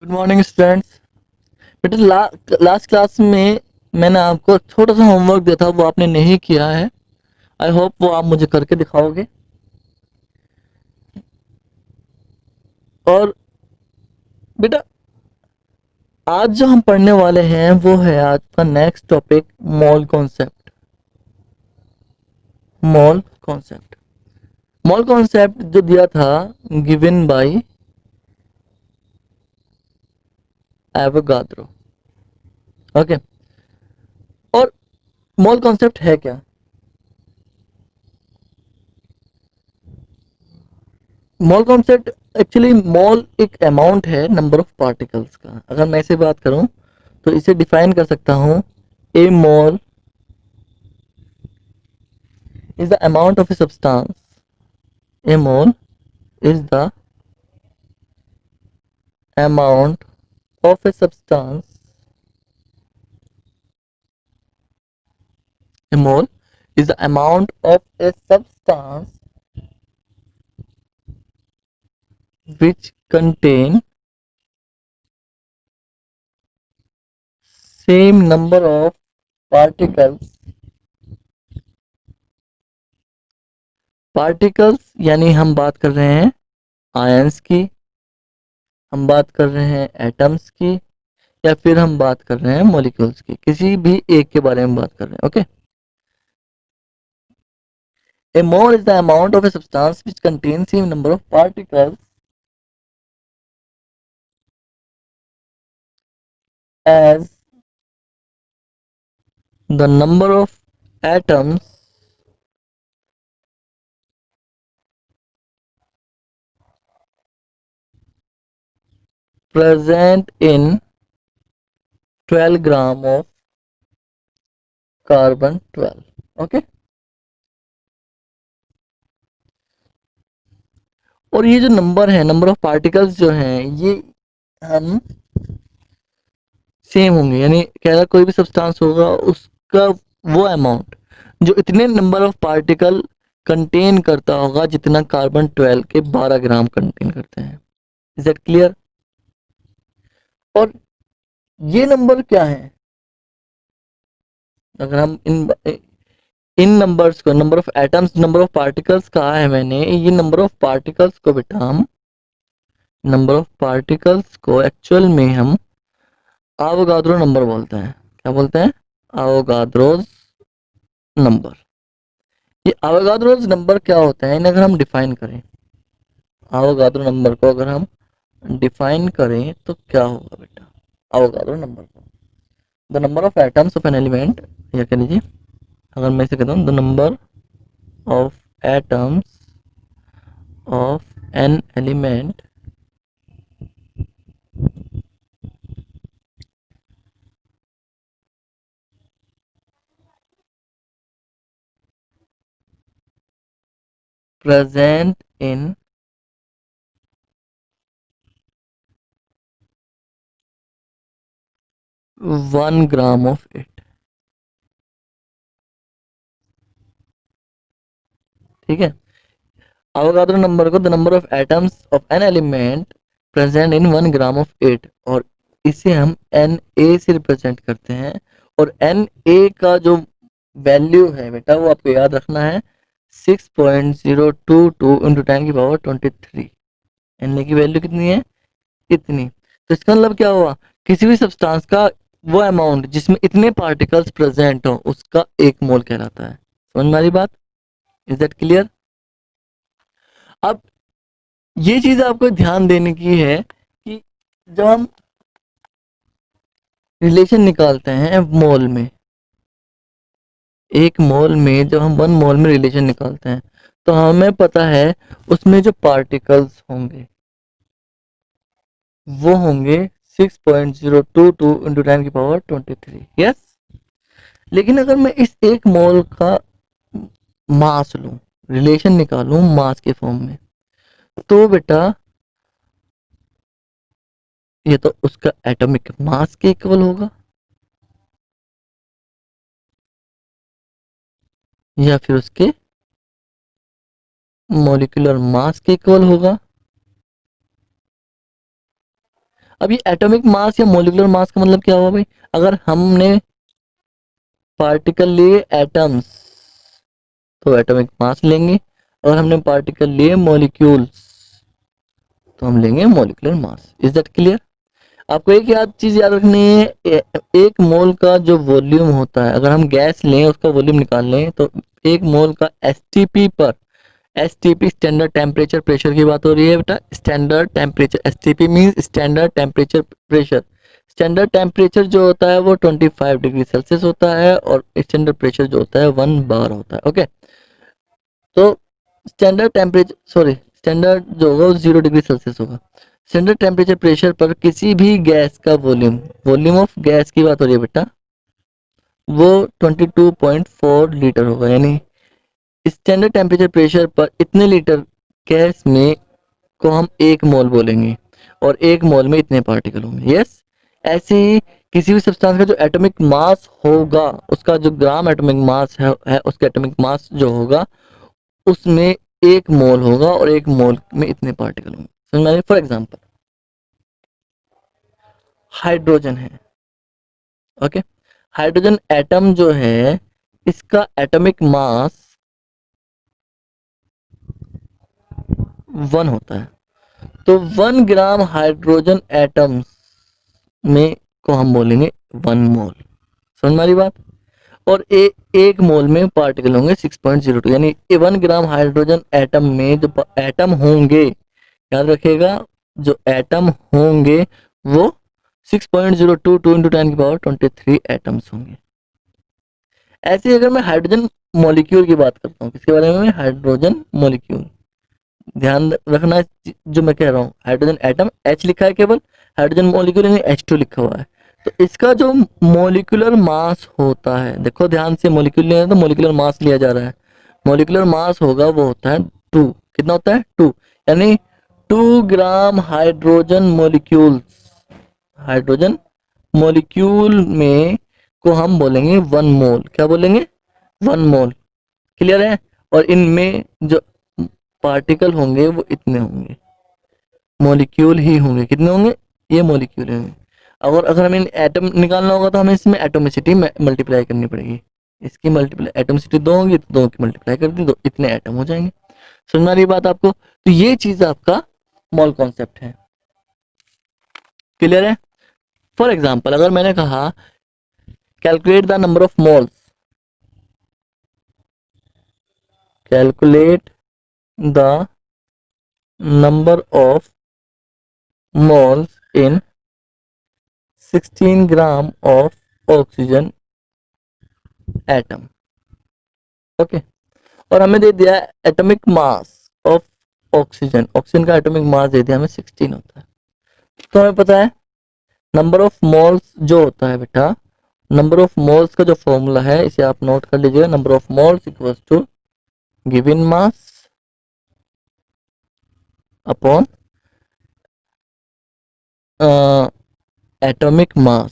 Good morning students. बेटा last class में मैंने आपको छोटा सा होमवर्क दिया था, वो आपने नहीं किया है। आई होप वो आप मुझे करके दिखाओगे। और बेटा आज जो हम पढ़ने वाले हैं वो है आज का next topic, mall concept. Mall concept mall concept जो दिया था, गिवन बाय एवोगाद्रो। ओके। और मॉल कॉन्सेप्ट है क्या? मॉल कॉन्सेप्ट एक्चुअली मॉल एक अमाउंट है नंबर ऑफ पार्टिकल्स का। अगर मैं इसे बात करूं तो इसे डिफाइन कर सकता हूं, ए mole is the amount of a substance. A mole is the amount of a substance. A mole is the amount of a substance which contain same number of particles. Particles यानी हम बात कर रहे हैं ions की, हम बात कर रहे हैं एटम्स की, या फिर हम बात कर रहे हैं मॉलिक्यूल्स की। किसी भी एक के बारे में बात कर रहे हैं। Okay. A mole is the amount of a substance which contains same number of particles as the number of atoms present in 12 gram of carbon 12। Okay. और ये जो नंबर है, नंबर ऑफ पार्टिकल्स जो हैं, ये हम सेम होंगे, यानी क्या अगर कोई भी सब्सटेंस होगा उसका वो अमाउंट जो इतने नंबर ऑफ पार्टिकल कंटेन करता होगा जितना कार्बन 12 के 12 ग्राम कंटेन करते हैं। Is that clear? और ये नंबर क्या है? अगर हम इन नंबर्स को, number of atoms, number of particles कहा है मैंने, ये नंबर ऑफ पार्टिकल्स को बेटा हम, नंबर ऑफ पार्टिकल्स को एक्चुअल में हम आवोगाद्रो नंबर बोलते हैं। क्या बोलते हैं? आवोगाद्रोज नंबर। ये आवोगाद्रोज नंबर क्या होता है, इन्हें अगर हम डिफाइन करें, आवोगाद्रो नंबर को अगर हम डिफाइन करें तो क्या होगा बेटा? आवोगाद्रो नंबर को, the number of atoms of an element, या कह लीजिए, अगर मैं इसे कहता हूँ the number of atoms of an element present in 1 gram of it। ठीक है। अवोगाद्रो नंबर को the number of atoms of an element present in 1 gram of it, और इसे हम एन ए से रिप्रेजेंट करते हैं। और एन ए का जो वैल्यू है बेटा वो आपको याद रखना है, 6.022 इंटू 10⁻23। एन ए की वैल्यू कितनी है? इतनी। तो इसका मतलब क्या हुआ? किसी भी सब्सटेंस का वो अमाउंट जिसमें इतने पार्टिकल्स प्रेजेंट हो उसका एक मोल कहलाता है। समझ में आ रही बात? Is that clear? अब ये चीज आपको ध्यान देने की है कि जब हम रिलेशन निकालते हैं मोल में, एक मोल में जब हम 1 मोल में रिलेशन निकालते हैं तो हमें पता है उसमें जो पार्टिकल्स होंगे वो होंगे 6.022 इंटू 10⁻23। यस। लेकिन अगर मैं इस एक मोल का मास लूं, रिलेशन निकालूं मास के फॉर्म में, तो बेटा ये तो उसका एटॉमिक मास के इक्वल होगा, या फिर उसके मॉलिक्यूलर मास के इक्वल होगा। अब ये एटॉमिक मास या मोलिकुलर मास का मतलब क्या हुआ भाई, अगर हमने पार्टिकल लिए एटम्स तो एटॉमिक मास लेंगे, और हमने पार्टिकल लिए मॉलिक्यूल्स तो हम लेंगे molecular mass. Is that clear? आपको एक चीज याद रखनी है, एक मोल का जो वॉल्यूम होता है, अगर हम गैस लें उसका वॉल्यूम निकाल लें तो एक मोल का एसटीपी पर, एसटीपी स्टैंडर्ड टेम्परेचर प्रेशर की बात हो रही है बेटा, standard temperature, STP means standard temperature pressure. Standard temperature जो होता है वो 25 डिग्री सेल्सियस होता है, और स्टैंडर्ड प्रेशर जो होता है 1 बार होता है। ओके, तो स्टैंडर्ड टेम्परेचर, सॉरी, स्टैंडर्ड जो होगा वो 0 डिग्री सेल्सियस होगा। स्टैंडर्ड टेम्परेचर प्रेशर पर किसी भी गैस का वॉल्यूम, वॉल्यूम ऑफ गैस की बात हो रही है बेटा, वो 22.4 लीटर होगा, यानी स्टैंडर्ड टेम्परेचर प्रेशर पर इतने लीटर गैस में को हम एक मोल बोलेंगे, और एक मोल में इतने पार्टिकल होंगे। यस, ऐसे ही किसी भी सब्सटेंस का जो एटॉमिक मास होगा, उसका जो ग्राम एटॉमिक मास है उसका एटॉमिक मास जो होगा उसमें एक मोल होगा, और एक मोल में इतने पार्टिकल होंगे। समझ में? फॉर एग्जांपल हाइड्रोजन है। ओके, हाइड्रोजन एटम जो है इसका एटॉमिक मास 1 होता है, तो 1 ग्राम हाइड्रोजन एटम्स में को हम बोलेंगे 1 मोल। समझ में आ रही बात? और एक मोल में पार्टिकल होंगे 6.02, यानी 1 ग्राम हाइड्रोजन एटम में जो एटम होंगे, याद रखिएगा, जो एटम होंगे वो 6.02 2 इंटू 10⁻23 एटम्स होंगे। ऐसे अगर मैं हाइड्रोजन मॉलिक्यूल की बात करता हूँ, किसके बारे में? Hydrogen molecule. ध्यान रखना जो मैं कह रहा हूँ, हाइड्रोजन एटम H लिखा है केवल, हाइड्रोजन मॉलिक्यूल यानी H2 लिखा हुआ है। तो इसका जो मॉलिक्यूलर मास होता है, देखो ध्यान से, मॉलिक्यूल लिया तो मॉलिक्यूलर मास लिया जा रहा है, मॉलिक्यूलर मास होगा वो होता है 2। कितना होता है? 2, यानी 2 gram hydrogen molecules, hydrogen molecule में को हम बोलेंगे 1 मोल। क्या बोलेंगे? 1 मोल। क्लियर है? और इनमें जो पार्टिकल होंगे वो इतने होंगे, मॉलिक्यूल ही होंगे। कितने होंगे? ये मॉलिक्यूल होंगे। और अगर हमें एटम निकालना होगा तो हमें इसमें एटोमिसिटी मल्टीप्लाई करनी पड़ेगी। इसकी मल्टीप्लाई एटोमिसिटी 2 होगी तो 2 की मल्टीप्लाई कर दी तो इतने एटम हो जाएंगे। समझ में आ रही बात आपको? तो ये चीज आपका मोल कॉन्सेप्ट है। क्लियर है? फॉर एग्जाम्पल अगर मैंने कहा calculate the number of moles, calculate the number of moles in 16 gram of oxygen atom. Okay, और हमें दे दिया atomic mass of oxygen, oxygen का एटॉमिक मास दे दिया हमें 16 होता है। तो हमें पता है नंबर ऑफ मोल्स जो होता है बेटा, नंबर ऑफ मोल्स का जो फॉर्मूला है इसे आप नोट कर लीजिएगा, number of moles equals to given mass upon atomic mass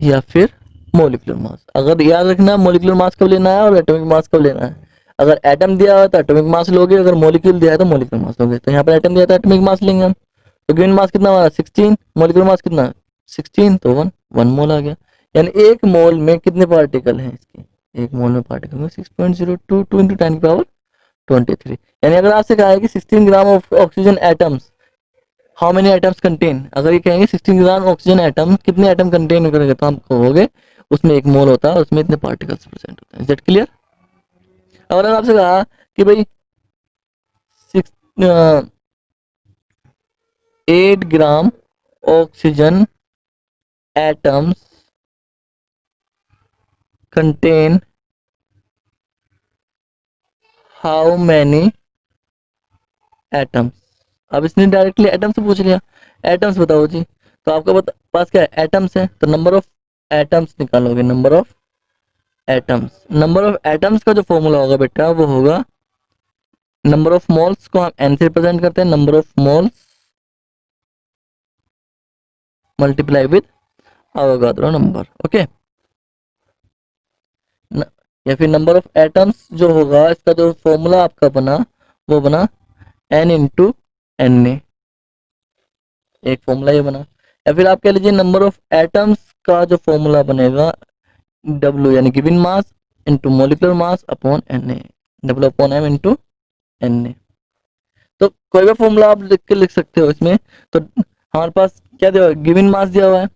या फिर मोलिकुलर मास। अगर याद रखना मोलिकुलर मास कब लेना है और एटॉमिक मास कब लेना है। अगर एटम दिया हुआ है तो एटॉमिक मास लोगे, अगर मोलिक्यूल दिया है तो मोलिकुलर मास लोगे। तो यहाँ पर एटम दिया था एटॉमिक मास लेंगे हम, तो गिवन मास कितना हमारा 16, मोलिकुलर मास कितना 16, तो 1 मोल आ गया। यानी एक मोल में कितने पार्टिकल हैं इसके, एक मोल में पार्टिकल में 6.02 2 इंटू 10⁻23। यानी अगर आपसे कहा है कि 16 gram of oxygen atoms how many atoms contain, अगर ये कहेंगे 16 ग्राम ऑक्सीजन एटम कितने एटम कंटेन करेंगे तो हम कहोगे उसमें एक मोल होता है, उसमें इतने पार्टिकल्स प्रेजेंट होते हैं। Is that clear? और अगर आपसे कहा कि भाई 8 gram oxygen atoms contain how many atoms, अब इसने डायरेक्टली एटम से पूछ लिया, एटम्स बताओ जी। तो आपका पास क्या है? एटम्स है, तो नंबर ऑफ एटम्स निकालोगे, number of atoms, number of atoms का जो फॉर्मूला होगा बेटा वो होगा, नंबर ऑफ मोल्स को हम n से रिप्रेजेंट करते हैं, number of moles multiply with Avogadro number. Okay, या फिर नंबर ऑफ एटम्स जो होगा इसका जो फॉर्मूला आपका बना वो बना n इंटू एन ए, एक फॉर्मूला ये बना। या फिर आप कह लीजिए नंबर ऑफ एटम्स का जो फॉर्मूला बनेगा W यानी given mass into molecular mass upon Na, W/M into Na। तो कोई भी फॉर्मूला आप लिख सकते हो इसमें। तो हमारे पास क्या दिया हुआ है, गिवन मास दिया हुआ है,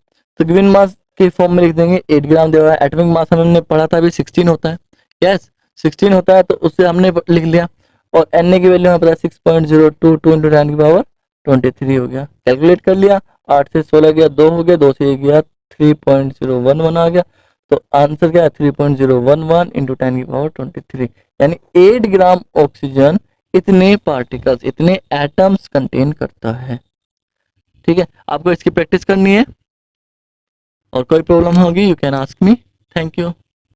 तो गिवन मास के फॉर्म में लिख देंगे 8 ग्राम दिया हुआ है। एटॉमिक मास हमने पढ़ा था अभी 16 होता है, यस 16 होता है, तो उससे हमने लिख लिया। और Na की वैल्यू हमें पता है 6.022 इंटू 10 की पावर 23 हो गया, कैलकुलेट कर लिया। 8 से 16 गया 2 हो गया, 2 से 1 गया 3.011 आ गया। तो आंसर क्या है 3.011 इंटू 10 की पावर 23, यानी 8 ग्राम ऑक्सीजन इतने पार्टिकल्स इतने एटम्स कंटेन करता है। ठीक है, आपको इसकी प्रैक्टिस करनी है और कोई प्रॉब्लम होगी you can ask me. Thank you.